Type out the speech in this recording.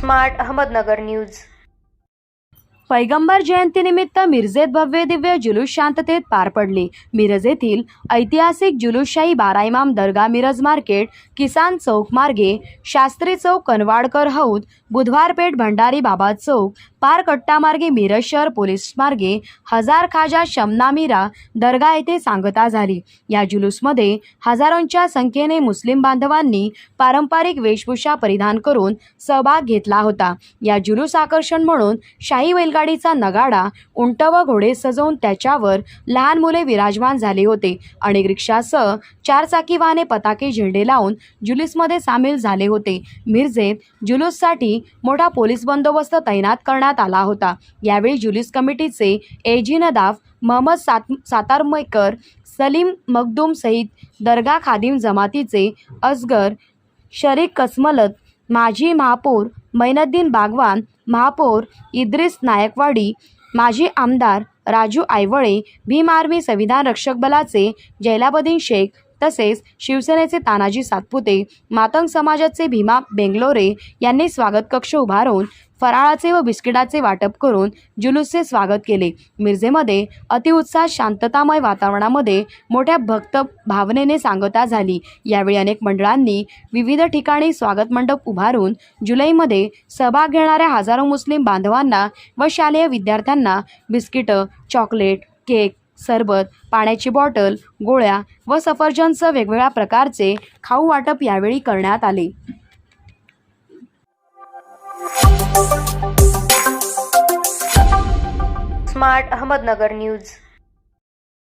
Smart Ahmednagar news. पैगंबर जयंतीनिमित्त मिरजेत भव्य दिव्य जुलूस शांततेत पार पडले। मिरज येथील ऐतिहासिक जुलूसशाही बारा इमाम दर्गा मिरज मार्केट किसान चौक मार्गे शास्त्री चौक कनवाडकर हौद बुधवार पेठ भंडारी बाबा चौक पार कट्टा मार्गे मिरज शहर पोलीस मार्गे हजार खाजा शमना मीरा दर्गा येथे सांगता झाली। या जुलूसमध्ये हजारोंच्या संख्येने मुस्लिम बांधवांनी पारंपरिक वेशभूषा परिधान करून सहभाग घेतला होता। या जुलूस आकर्षण म्हणून शाही बैलगाडीचा नगाडा, उंट व घोडे सजवून त्याच्यावर लहान मुले विराजमान झाले होते। अनेक रिक्षासह चारचाकी वाहने पताके झेंडे लावून जुलूसमध्ये सामील झाले होते। मिरजेत जुलूससाठी मोठा पोलीस बंदोबस्त तैनात करण्यात आला होता। यावेळी जुलूस कमिटीचे एजी नदाफ, मोहम्मद सातारमेकर, सलीम मखदूम सहित दर्गा खादिम जमातीचे असगर शरीक कसमलत, माजी महापौर मैनुद्दीन बागवान, महापौर इद्रिस नायकवाडी, माजी आमदार राजू आयवळे, भीम आर्मी संविधान रक्षक बलाचे जैलाबद्दीन शेख तसेच शिवसेनेचे तानाजी सातपुते, मातंग समाजाचे भीमा बेंगलोरे यांनी स्वागत कक्ष उभारून फराळाचे व बिस्किटाचे वाटप करून जुलूसचे स्वागत केले। मिरजेमध्ये अतिउत्साह शांततामय वातावरणामध्ये मोठ्या भक्त भावनेने सांगता झाली। यावेळी अनेक मंडळांनी विविध ठिकाणी स्वागत मंडप उभारून जुलैमध्ये सहभाग घेणाऱ्या हजारो मुस्लिम बांधवांना व शालेय विद्यार्थ्यांना बिस्किटं, चॉकलेट, केक, सरबत, पाण्याची बॉटल, गोळ्या व सफरचंदसह वेगवेगळ्या प्रकारचे खाऊ वाटप यावेळी करण्यात आले। Smart Ahmednagar news.